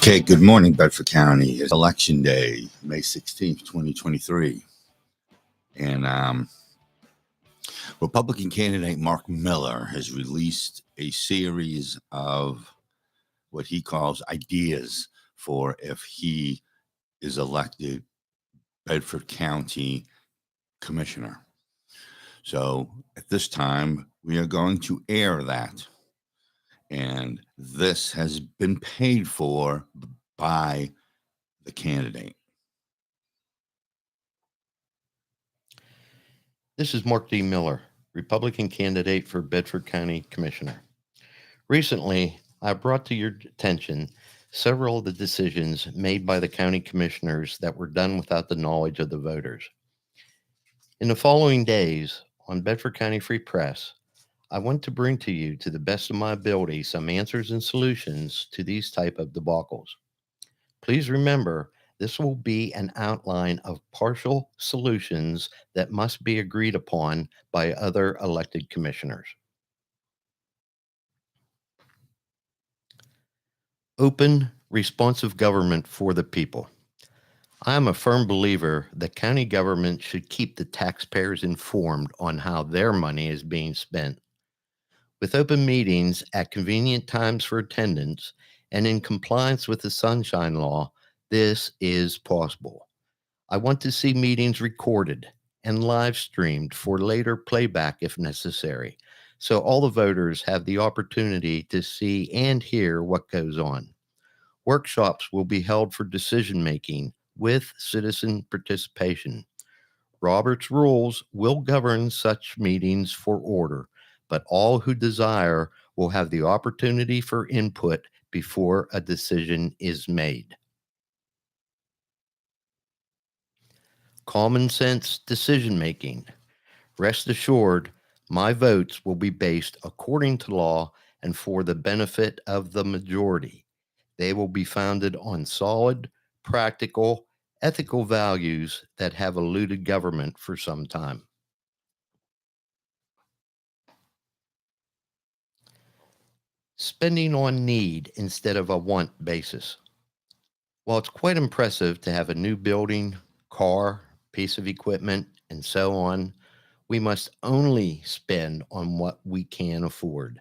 Okay, good morning, Bedford County. It's Election Day, May 16th, 2023. And Republican candidate Mark Miller has released a series of what he calls ideas for if he is elected Bedford County Commissioner. So at this time, we are going to air that. And this has been paid for by the candidate. This is Mark D. Miller, Republican candidate for Bedford County Commissioner. Recently, I brought to your attention several of the decisions made by the county commissioners that were done without the knowledge of the voters. In the following days, on Bedford County Free Press, I want to bring to you, to the best of my ability, some answers and solutions to these type of debacles. Please remember, this will be an outline of partial solutions that must be agreed upon by other elected commissioners. Open, responsive government for the people. I am a firm believer that county government should keep the taxpayers informed on how their money is being spent. With open meetings at convenient times for attendance and in compliance with the Sunshine Law, this is possible. I want to see meetings recorded and live streamed for later playback if necessary, so all the voters have the opportunity to see and hear what goes on. Workshops will be held for decision making with citizen participation. Robert's rules will govern such meetings for order, but all who desire will have the opportunity for input before a decision is made. Common sense decision making. Rest assured, my votes will be based according to law and for the benefit of the majority. They will be founded on solid, practical, ethical values that have eluded government for some time. Spending on need instead of a want basis. While it's quite impressive to have a new building, car, piece of equipment, and so on, we must only spend on what we can afford.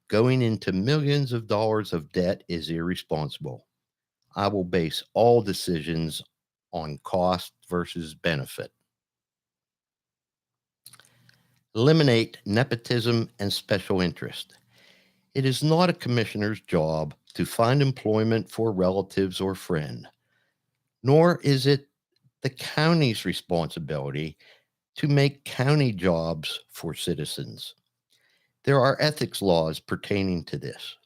Going into millions of dollars of debt is irresponsible. I will base all decisions on cost versus benefit. Eliminate nepotism and special interest. It is not a commissioner's job to find employment for relatives or friend, nor is it the county's responsibility to make county jobs for citizens. There are ethics laws pertaining to this.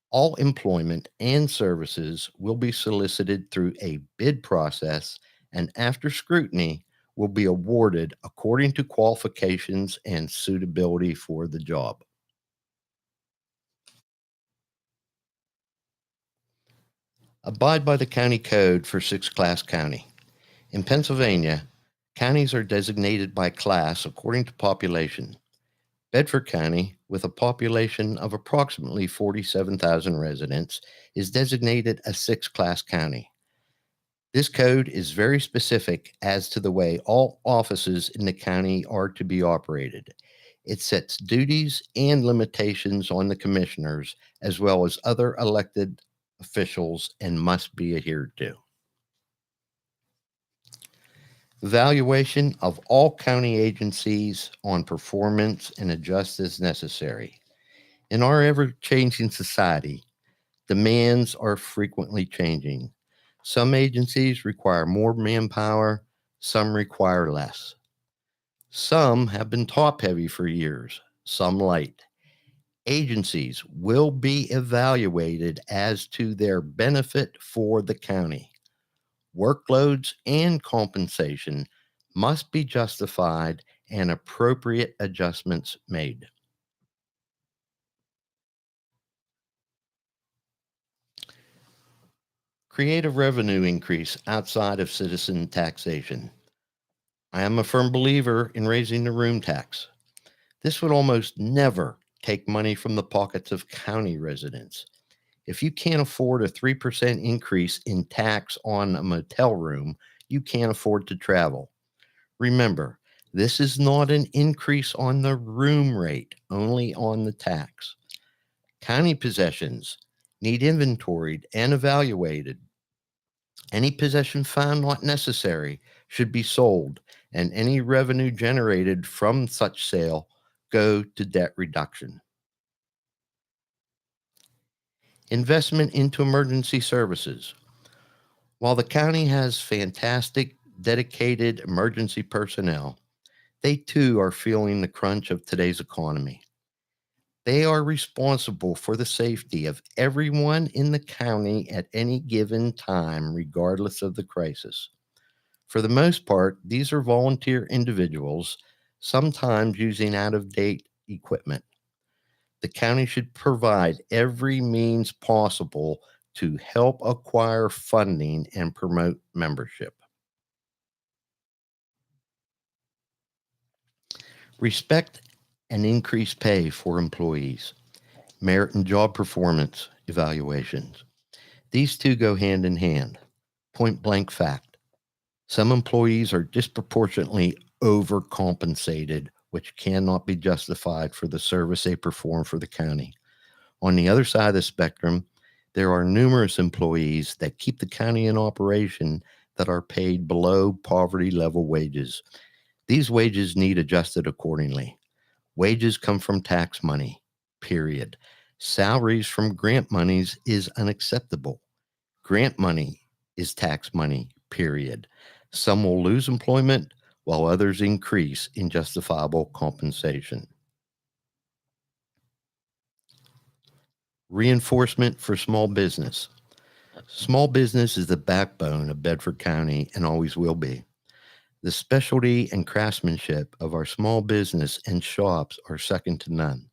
All employment and services will be solicited through a bid process and after scrutiny will be awarded according to qualifications and suitability for the job. Abide by the county code for six-class county. In Pennsylvania, counties are designated by class according to population. Bedford County, with a population of approximately 47,000 residents, is designated a six-class county. This code is very specific as to the way all offices in the county are to be operated. It sets duties and limitations on the commissioners as well as other elected officials and must be adhered to. Evaluation of all county agencies on performance and adjust as necessary. In our ever-changing society, demands are frequently changing. Some agencies require more manpower, some require less. Some have been top-heavy for years, some light. Agencies will be evaluated as to their benefit for the county. Workloads and compensation must be justified and appropriate adjustments made. Create a revenue increase outside of citizen taxation. I am a firm believer in raising the room tax. This would almost never take money from the pockets of county residents. If you can't afford a 3% increase in tax on a motel room, you can't afford to travel. Remember, this is not an increase on the room rate, only on the tax. County possessions need inventoried and evaluated. Any possession found not necessary should be sold, and any revenue generated from such sale go to debt reduction. Investment into emergency services. While the county has fantastic, dedicated emergency personnel, they too are feeling the crunch of today's economy. They are responsible for the safety of everyone in the county at any given time, regardless of the crisis. For the most part, these are volunteer individuals, sometimes using out of date equipment. The county should provide every means possible to help acquire funding and promote membership. Respect and increased pay for employees. Merit and job performance evaluations. These two go hand in hand. Point blank fact. Some employees are disproportionately overcompensated, which cannot be justified for the service they perform for the county. On the other side of the spectrum, there are numerous employees that keep the county in operation that are paid below poverty level wages. These wages need adjusted accordingly. Wages come from tax money, period. Salaries from grant monies is unacceptable. Grant money is tax money, period. Some will lose employment while others increase in justifiable compensation. Reinforcement for small business. Small business is the backbone of Bedford County and always will be. The specialty and craftsmanship of our small business and shops are second to none.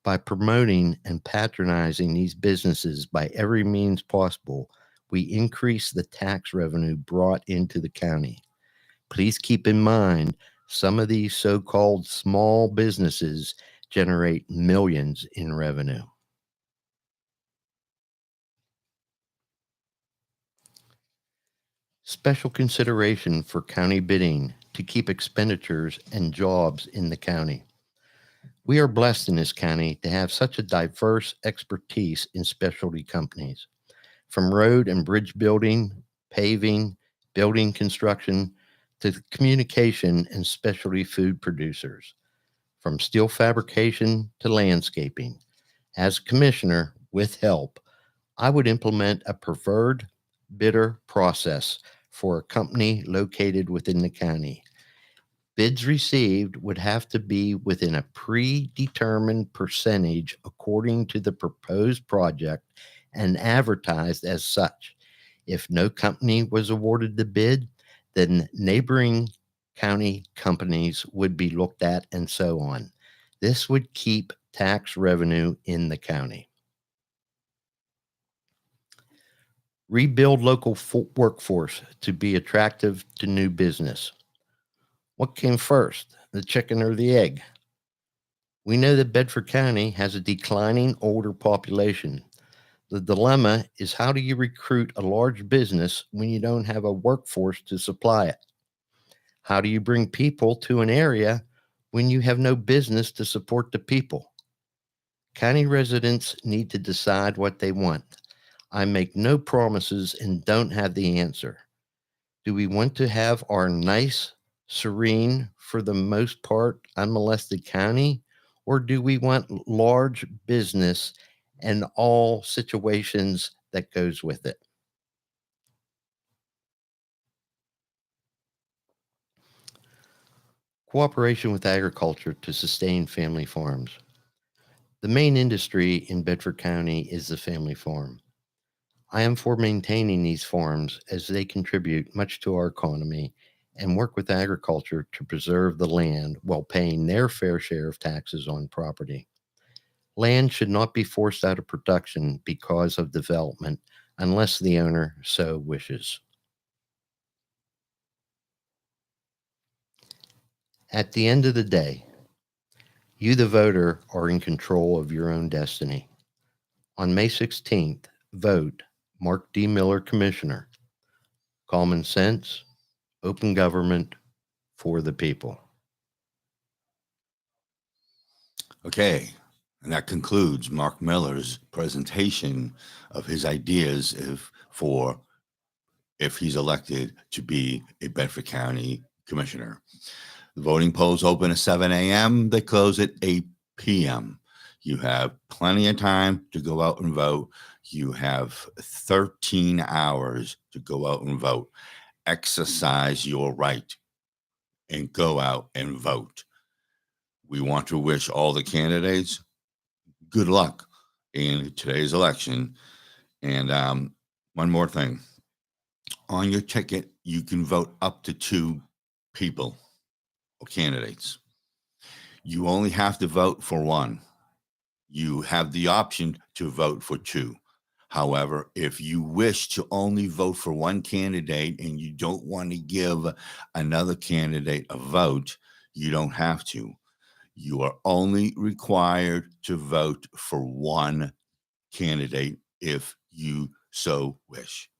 By promoting and patronizing these businesses by every means possible, we increase the tax revenue brought into the county. Please keep in mind, some of these so-called small businesses generate millions in revenue. Special consideration for county bidding to keep expenditures and jobs in the county. We are blessed in this county to have such a diverse expertise in specialty companies, from road and bridge building, paving, building construction, to communication and specialty food producers, from steel fabrication to landscaping. As commissioner, with help, I would implement a preferred bidder process for a company located within the county. Bids received would have to be within a predetermined percentage according to the proposed project and advertised as such. If no company was awarded the bid, then neighboring county companies would be looked at and so on. This would keep tax revenue in the county. Rebuild local workforce to be attractive to new business. What came first, the chicken or the egg? We know that Bedford County has a declining older population. The dilemma is, how do you recruit a large business when you don't have a workforce to supply it? How do you bring people to an area when you have no business to support the people? County residents need to decide what they want. I make no promises and don't have the answer. Do we want to have our nice, serene, for the most part, unmolested county? Or do we want large business and all situations that goes with it? Cooperation with agriculture to sustain family farms. The main industry in Bedford County is the family farm. I am for maintaining these farms as they contribute much to our economy and work with agriculture to preserve the land while paying their fair share of taxes on property. Land should not be forced out of production because of development unless the owner so wishes. At the end of the day, you, the voter, are in control of your own destiny. On May 16th, vote Mark D. Miller, Commissioner. Common sense, open government for the people. Okay, and that concludes Mark Miller's presentation of his ideas if he's elected to be a Bedford County Commissioner. The voting polls open at 7 a.m. They close at 8 p.m. You have plenty of time to go out and vote. You have 13 hours to go out and vote. Exercise your right and go out and vote. We want to wish all the candidates good luck in today's election. And one more thing. On your ticket, you can vote up to 2 people or candidates. You only have to vote for one. You have the option to vote for 2. However, if you wish to only vote for one candidate and you don't want to give another candidate a vote, you don't have to. You are only required to vote for one candidate if you so wish.